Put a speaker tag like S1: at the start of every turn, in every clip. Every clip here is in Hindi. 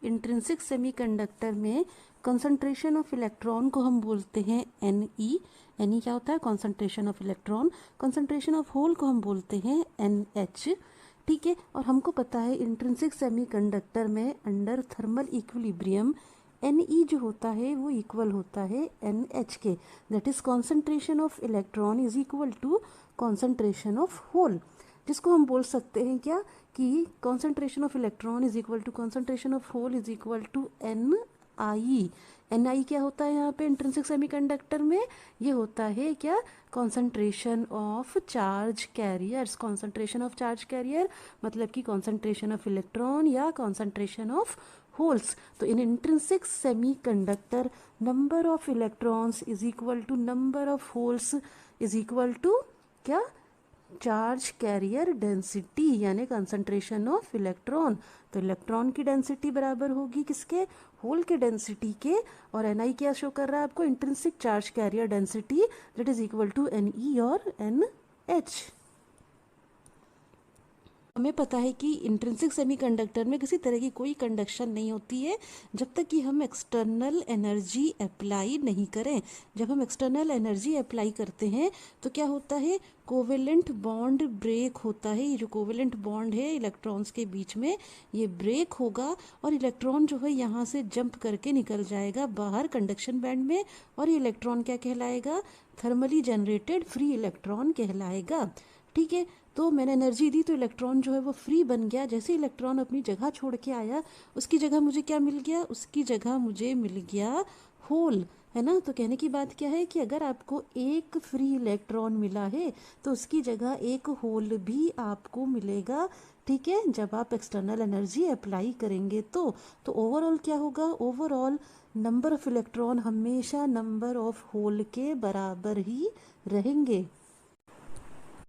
S1: इंट्रिंसिक सेमीकंडक्टर में कंसंट्रेशन ऑफ इलेक्ट्रॉन को हम बोलते हैं Ne। Ne क्या होता है? Concentration of electron. Concentration of hole को हम बोलते हैं NH। ठीक है, और हमको पता है इंट्रिंसिक सेमीकंडक्टर में अंडर थर्मल इक्विलिब्रियम Ne जो होता है वो इक्वल होता है NH के। That is concentration of electron is equal to concentration of hole, जिसको हम बोल सकते हैं क्या कि concentration of electron is equal to concentration of hole is equal to Ni। Ni क्या होता है यहाँ पे इंट्रिंसिक सेमीकंडक्टर में? ये होता है क्या? Concentration of charge carriers. Concentration of charge carrier मतलब कि कॉन्सेंट्रेशन ऑफ इलेक्ट्रॉन या कॉन्सेंट्रेशन ऑफ होल्स। तो in intrinsic semiconductor number of electrons is equal to number of holes is equal to क्या? चार्ज कैरियर डेंसिटी, यानी कंसंट्रेशन ऑफ इलेक्ट्रॉन। तो इलेक्ट्रॉन की डेंसिटी बराबर होगी किसके? होल के डेंसिटी के। और Ni क्या शो कर रहा है आपको? Intrinsic charge carrier density, that is equal to Ne और NH। हमें पता है कि इंट्रिंसिक सेमीकंडक्टर में किसी तरह की कोई कंडक्शन नहीं होती है जब तक कि हम एक्सटर्नल एनर्जी अप्लाई नहीं करें। जब हम एक्सटर्नल एनर्जी अप्लाई करते हैं तो क्या होता है? कोवेलेंट बॉन्ड ब्रेक होता है। ये जो कोवेलेंट बॉन्ड है इलेक्ट्रॉन्स के बीच में, ये ब्रेक होगा और इलेक्ट्रॉन जो है यहाँ से जंप करके निकल जाएगा बाहर कंडक्शन बैंड में, और ये इलेक्ट्रॉन क्या कहलाएगा? थर्मली जनरेटेड फ्री इलेक्ट्रॉन कहलाएगा। ठीक है, तो मैंने एनर्जी दी तो इलेक्ट्रॉन जो है वो फ्री बन गया। जैसे इलेक्ट्रॉन अपनी जगह छोड़ के आया, उसकी जगह मुझे क्या मिल गया? उसकी जगह मुझे मिल गया होल, है ना। तो कहने की बात क्या है कि अगर आपको एक फ्री इलेक्ट्रॉन मिला है तो उसकी जगह एक होल भी आपको मिलेगा। ठीक है, जब आप एक्सटर्नल एनर्जी अप्लाई करेंगे तो ओवरऑल क्या होगा? ओवरऑल नंबर ऑफ इलेक्ट्रॉन हमेशा नंबर ऑफ होल के बराबर ही रहेंगे।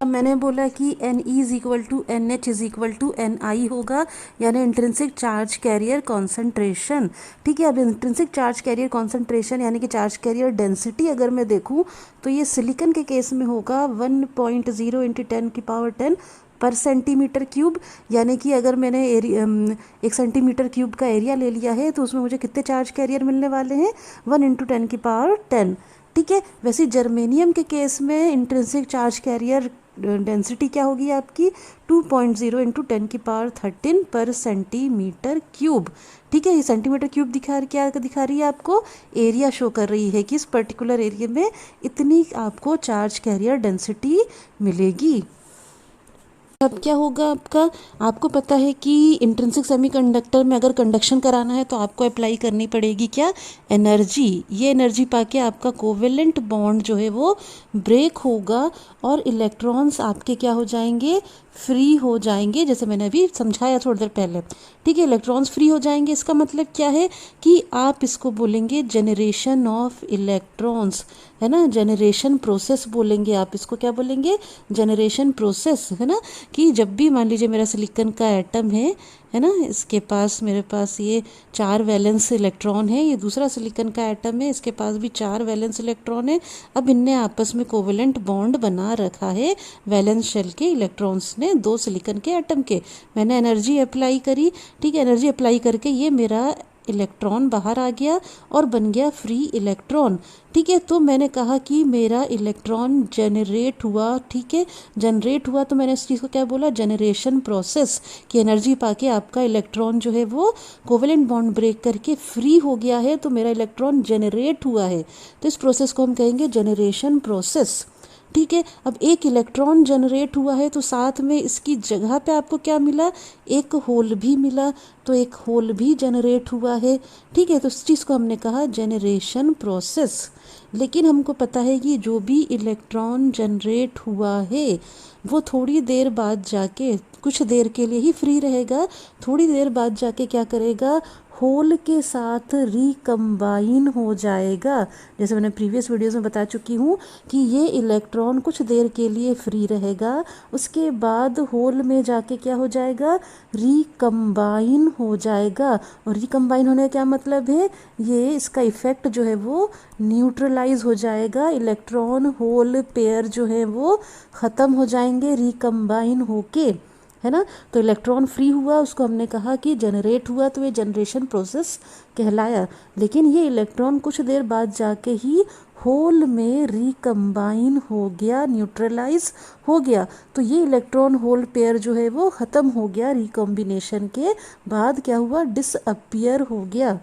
S1: अब मैंने बोला कि Ne is equal to NH is equal to Ni होगा, यानी इंट्रिंसिक चार्ज कैरियर कॉन्सेंट्रेशन। ठीक है, अब इंट्रिंसिक चार्ज कैरियर कॉन्सेंट्रेशन यानी कि चार्ज कैरियर डेंसिटी अगर मैं देखूं तो ये सिलिकॉन के केस में होगा 1.0 इंटू 10 की पावर 10 पर सेंटीमीटर क्यूब। यानी कि अगर मैंने एक सेंटीमीटर क्यूब का एरिया ले लिया है तो उसमें मुझे कितने चार्ज कैरियर मिलने वाले हैं? 1 इंटू 10 की पावर 10। ठीक है, वैसे जर्मेनियम के केस में इंट्रिंसिक चार्ज कैरियर डेंसिटी क्या होगी आपकी? 2.0 इंटू 10 की पावर 13 पर सेंटीमीटर क्यूब। ठीक है, ये सेंटीमीटर क्यूब क्या दिखा रही है आपको? एरिया शो कर रही है कि इस पर्टिकुलर एरिया में इतनी आपको चार्ज कैरियर डेंसिटी मिलेगी। अब क्या होगा आपको पता है कि इंट्रिंसिक सेमीकंडक्टर में अगर कंडक्शन कराना है तो आपको अप्लाई करनी पड़ेगी क्या? एनर्जी। ये एनर्जी पाके आपका कोवेलेंट बॉन्ड जो है वो ब्रेक होगा और इलेक्ट्रॉन्स आपके क्या हो जाएंगे? फ्री हो जाएंगे, जैसे मैंने अभी समझाया थोड़ी देर पहले। ठीक है, इलेक्ट्रॉन्स फ्री हो जाएंगे। इसका मतलब क्या है कि आप इसको बोलेंगे जनरेशन ऑफ इलेक्ट्रॉन्स, है ना। जनरेशन प्रोसेस बोलेंगे आप इसको। क्या बोलेंगे? जनरेशन प्रोसेस, है ना। कि जब भी मान लीजिए मेरा सिलिकॉन का एटम है ना, इसके पास मेरे पास ये 4 वैलेंस इलेक्ट्रॉन है, ये दूसरा सिलिकॉन का एटम है, इसके पास भी 4 वैलेंस इलेक्ट्रॉन है। अब इनने आपस में कोवेलेंट बॉन्ड बना रखा है वैलेंस शेल के इलेक्ट्रॉन्स ने 2 सिलिकॉन के एटम के। मैंने एनर्जी अप्लाई करी। ठीक है, एनर्जी अप्लाई करके ये मेरा इलेक्ट्रॉन बाहर आ गया और बन गया फ्री इलेक्ट्रॉन। ठीक है, तो मैंने कहा कि मेरा इलेक्ट्रॉन जनरेट हुआ। ठीक है, जनरेट हुआ तो मैंने इस चीज़ को क्या बोला? Generation process. कि एनर्जी पाके आपका इलेक्ट्रॉन जो है वो कोवेलेंट बॉन्ड ब्रेक करके फ्री हो गया है, तो मेरा इलेक्ट्रॉन जनरेट हुआ है। तो इस प्रोसेस को हम कहेंगे जनरेशन प्रोसेस। ठीक है, अब एक इलेक्ट्रॉन जनरेट हुआ है तो साथ में इसकी जगह पे आपको क्या मिला? एक होल भी मिला, तो एक होल भी जनरेट हुआ है। ठीक है, तो इस चीज़ को हमने कहा जनरेशन प्रोसेस। लेकिन हमको पता है कि जो भी इलेक्ट्रॉन जनरेट हुआ है वो थोड़ी देर बाद जाके, कुछ देर के लिए ही फ्री रहेगा, थोड़ी देर बाद जाके क्या करेगा? होल के साथ रिकम्बाइन हो जाएगा। जैसे मैंने प्रीवियस वीडियोस में बता चुकी हूँ कि ये इलेक्ट्रॉन कुछ देर के लिए फ्री रहेगा, उसके बाद होल में जाके क्या हो जाएगा? रिकम्बाइन हो जाएगा। और रिकम्बाइन होने का क्या मतलब है? ये इसका इफेक्ट जो है वो न्यूट्रलाइज हो जाएगा। इलेक्ट्रॉन होल पेयर जो है वो ख़त्म हो जाएंगे रिकम्बाइन होके। है ना। तो इलेक्ट्रॉन फ्री हुआ, उसको हमने कहा कि जनरेट हुआ, तो ये जनरेशन प्रोसेस कहलाया। लेकिन ये इलेक्ट्रॉन कुछ देर बाद जाके ही होल में रिकम्बाइन हो गया, न्यूट्रलाइज हो गया। तो ये इलेक्ट्रॉन होल पेयर जो है वो ख़त्म हो गया, रिकॉम्बिनेशन के बाद क्या हुआ, डिसअपियर हो गया।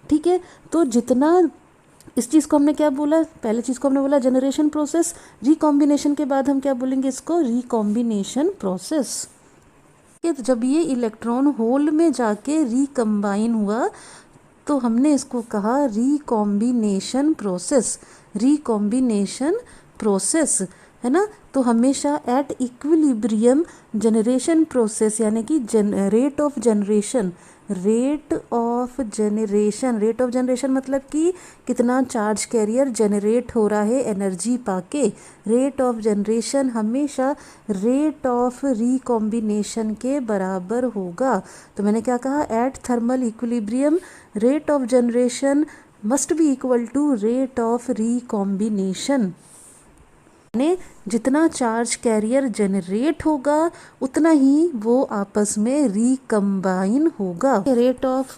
S1: ठीक है, तो जितना इस चीज़ को हमने क्या बोला, पहले चीज़ को हमने बोला जनरेशन प्रोसेस, रिकॉम्बिनेशन के बाद हम क्या बोलेंगे इसको, रिकॉम्बिनेशन प्रोसेस। तो जब ये इलेक्ट्रॉन होल में जाके रिकम्बाइन हुआ तो हमने इसको कहा रिकॉम्बिनेशन प्रोसेस, रिकॉम्बिनेशन प्रोसेस, है ना। तो हमेशा एट इक्विलिब्रियम जनरेशन प्रोसेस, यानी कि rate of generation, rate of generation, rate of generation मतलब कि कितना चार्ज कैरियर जनरेट हो रहा है एनर्जी पाके। रेट ऑफ जनरेशन हमेशा रेट ऑफ रिकॉम्बिनेशन के बराबर होगा। तो मैंने क्या कहा, at thermal equilibrium rate of generation must be equal to rate of recombination. यानी जितना चार्ज कैरियर जनरेट होगा उतना ही वो आपस में रिकम्बाइन होगा। रेट ऑफ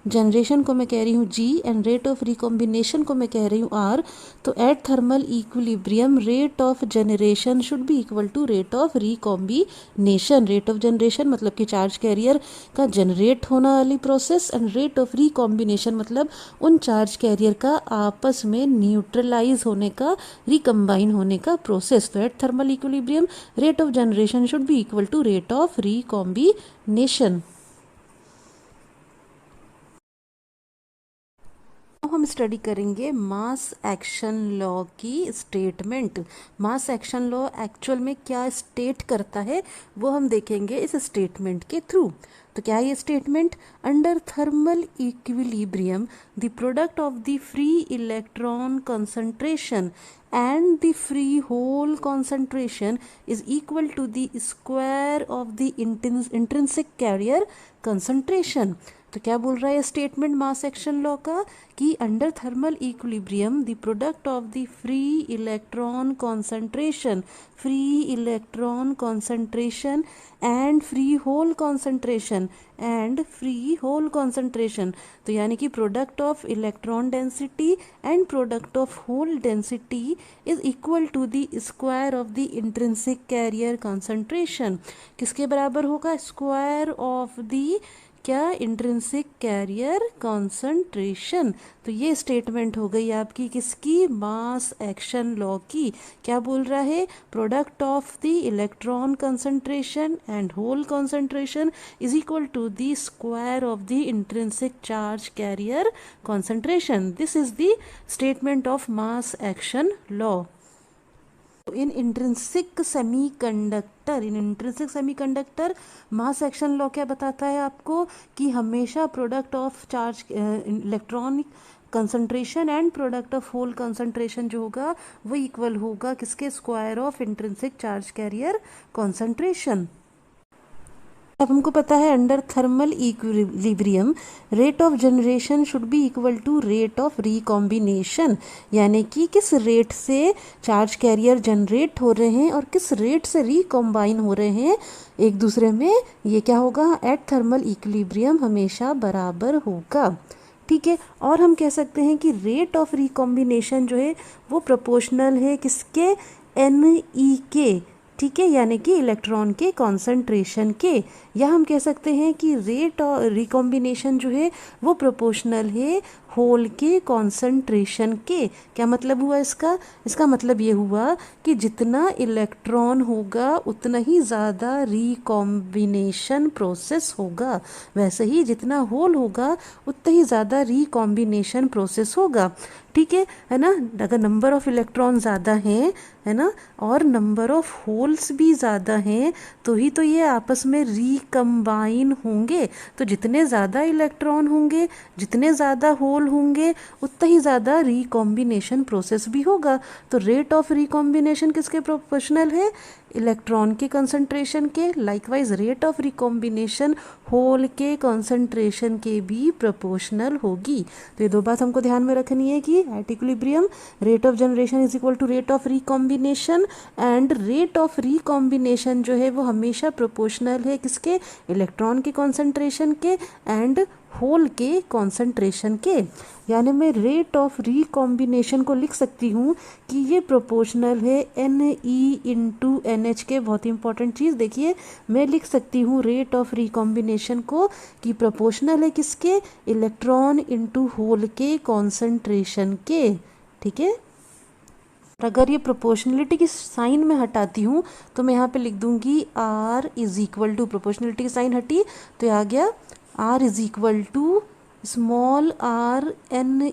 S1: जनरेशन को मैं कह रही हूँ G and rate of recombination को मैं कह रही हूँ आर। तो at thermal equilibrium rate of generation should be equal to rate of recombination. Rate of generation मतलब कि चार्ज कैरियर का जनरेट होना वाली process, and rate of recombination मतलब उन चार्ज कैरियर का आपस में न्यूट्रलाइज होने का, रिकम्बाइन होने का प्रोसेस। तो at thermal equilibrium rate of generation should be equal to rate of recombination. हम स्टडी करेंगे मास एक्शन लॉ की statement. Mass action law actual में क्या स्टेट करता है वो हम देखेंगे इस स्टेटमेंट के थ्रू। तो क्या है ये statement, under thermal equilibrium the product of the free electron concentration and the free hole concentration is equal to the square of the intrinsic carrier concentration। तो क्या बोल रहा है स्टेटमेंट मास एक्शन लॉ का, कि under thermal equilibrium the product of the free electron concentration, free electron concentration and free hole concentration, and free hole concentration, तो यानी कि product of electron density and product of hole density is equal to the square of the intrinsic carrier concentration. किसके बराबर होगा, स्क्वायर ऑफ द क्या, इंट्रिंसिक कैरियर कॉन्सेंट्रेशन। तो ये स्टेटमेंट हो गई आपकी किसकी, मास एक्शन लॉ की। क्या बोल रहा है, product of the electron concentration and hole concentration is equal to the square of the intrinsic charge carrier concentration. This is the statement of mass action law. In intrinsic semiconductor, in intrinsic semiconductor mass action law क्या बताता है आपको, कि हमेशा product of charge electronic concentration and product of hole concentration जो होगा वो इक्वल होगा किसके, square of intrinsic charge carrier concentration. अब हमको पता है under thermal equilibrium rate of generation should be equal to rate of recombination, यानी कि किस रेट से चार्ज कैरियर जनरेट हो रहे हैं और किस रेट से रिकॉम्बाइन हो रहे हैं एक दूसरे में, ये क्या होगा, एट थर्मल इक्विलिब्रियम हमेशा बराबर होगा। ठीक है, और हम कह सकते हैं कि रेट ऑफ रिकॉम्बिनेशन जो है वो प्रोपोर्शनल है किसके, NE के। ठीक है, यानी कि इलेक्ट्रॉन के कॉन्सेंट्रेशन के, या हम कह सकते हैं कि रेट और रिकॉम्बिनेशन जो है वो प्रोपोर्शनल है होल के कॉन्सेंट्रेशन के। क्या मतलब हुआ इसका, इसका मतलब ये हुआ कि जितना इलेक्ट्रॉन होगा उतना ही ज़्यादा रिकॉम्बिनेशन प्रोसेस होगा, वैसे ही जितना होल होगा उतना ही ज़्यादा रिकॉम्बिनेशन प्रोसेस होगा। ठीक है ना। अगर नंबर ऑफ इलेक्ट्रॉन ज़्यादा हैं, है ना, और नंबर ऑफ होल्स भी ज़्यादा हैं तो ही तो ये आपस में रिकम्बाइन होंगे। तो जितने ज़्यादा इलेक्ट्रॉन होंगे, जितने ज़्यादा होल स्मॉल होंगे उतना ही ज़्यादा रिकॉम्बिनेशन प्रोसेस भी होगा। तो रेट ऑफ रिकॉम्बिनेशन किसके प्रोपोर्शनल है? इलेक्ट्रॉन के कंसंट्रेशन के। Likewise rate of recombination hole के कंसंट्रेशन के भी प्रोपोर्शनल होगी। तो ये दो बात हमको ध्यान में रखनी है कि at equilibrium rate of generation is equal to rate of recombination, and rate of recombination जो है वो हमेशा प्रोपोर्शनल है किसके? इलेक्ट्रॉन के कॉन्सेंट्रेशन के एंड होल के कॉन्सेंट्रेशन के। यानी मैं रेट ऑफ रिकॉम्बिनेशन को लिख सकती हूँ कि ये प्रोपोर्शनल है Ne इंटू NH के। बहुत ही इंपॉर्टेंट चीज़ देखिए, मैं लिख सकती हूँ रेट ऑफ रिकॉम्बिनेशन को कि प्रोपोर्शनल है किसके? इलेक्ट्रॉन इंटू होल के कॉन्सेंट्रेशन के। ठीक है, अगर ये प्रोपोर्शनलिटी की साइन में हटाती हूँ तो मैं यहाँ पे लिख दूंगी R is equal to, proportionality की साइन हटी तो ये आ गया R is equal to small r Ne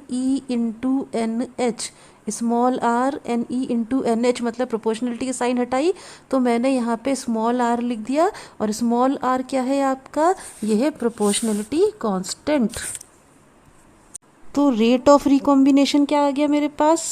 S1: into NH, small r Ne into NH, मतलब प्रोपोर्शनलिटी की साइन हटाई तो मैंने यहाँ पे स्मॉल r लिख दिया। और स्मॉल r क्या है आपका? यह है प्रोपोर्शनलिटी कांस्टेंट। तो रेट ऑफ रिकॉम्बिनेशन क्या आ गया मेरे पास?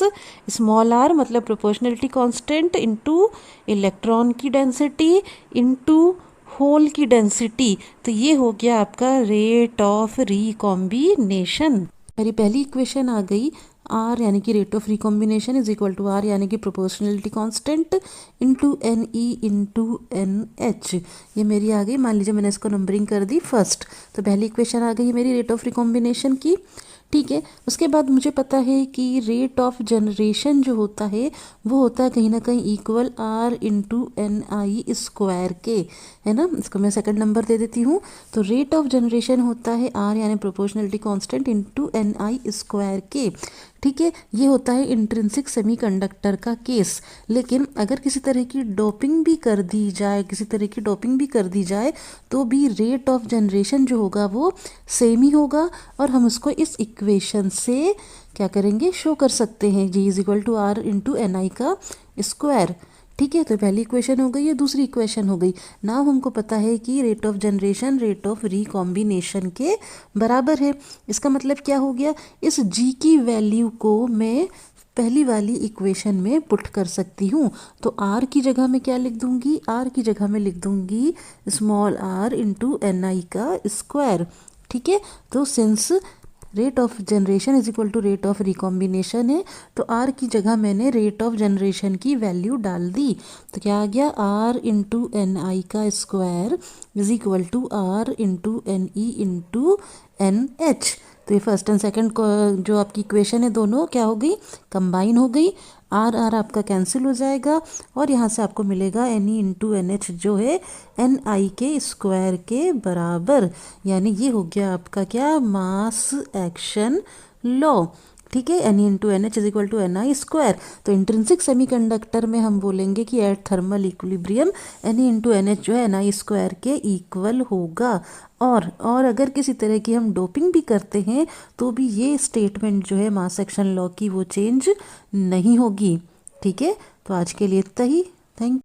S1: स्मॉल r मतलब प्रोपोर्शनलिटी कांस्टेंट इंटू इलेक्ट्रॉन की डेंसिटी इंटू होल की डेंसिटी। तो ये हो गया आपका रेट ऑफ रिकॉम्बिनेशन। मेरी पहली इक्वेशन आ गई, R यानी कि rate of recombination is equal to R यानी कि proportionality constant into Ne into NH। ये मेरी आ गई, मान लीजिए मैंने इसको नंबरिंग कर दी फर्स्ट। तो पहली इक्वेशन आ गई मेरी रेट ऑफ रिकॉम्बिनेशन की। ठीक है, उसके बाद मुझे पता है कि रेट ऑफ जनरेशन जो होता है वो होता है कहीं ना कहीं equal R into NI square के, है ना। इसको मैं सेकंड नंबर दे देती हूँ। तो रेट ऑफ जनरेशन होता है R यानी proportionality constant into NI square के। ठीक है, ये होता है इंट्रिंसिक सेमीकंडक्टर का केस। लेकिन अगर किसी तरह की डोपिंग भी कर दी जाए, तो भी रेट ऑफ जनरेशन जो होगा वो सेम ही होगा और हम उसको इस इक्वेशन से क्या करेंगे? शो कर सकते हैं, G is equal to R into NI का स्क्वायर। ठीक है, तो पहली इक्वेशन हो गई, ये दूसरी इक्वेशन हो गई। नाउ हमको पता है कि rate of generation rate of recombination के बराबर है। इसका मतलब क्या हो गया? इस G की वैल्यू को मैं पहली वाली इक्वेशन में पुट कर सकती हूँ। तो R की जगह में क्या लिख दूंगी? R की जगह में लिख दूंगी स्मॉल r इंटू NI का स्क्वायर। ठीक है, तो since rate of generation is equal to rate of recombination है तो R की जगह मैंने रेट ऑफ जनरेशन की वैल्यू डाल दी। तो क्या आ गया? R इंटू NI का square is equal to R into NE into NH। तो ये फर्स्ट एंड सेकंड जो आपकी इक्वेशन है दोनों क्या हो गई? कंबाइन हो गई। R R आपका कैंसिल हो जाएगा और यहाँ से आपको मिलेगा Ne इंटू NH जो है NI के स्क्वायर के बराबर। यानी ये हो गया आपका क्या? Mass action law. ठीक है, Ne into NH is equal to NI square. तो इंट्रिंसिक सेमीकंडक्टर में हम बोलेंगे कि at thermal equilibrium Ne into NH जो है NI स्क्वायर के इक्वल होगा। और अगर किसी तरह की हम डोपिंग भी करते हैं तो भी ये स्टेटमेंट जो है मास एक्शन लॉ की वो चेंज नहीं होगी। ठीक है, तो आज के लिए इतना ही। थैंक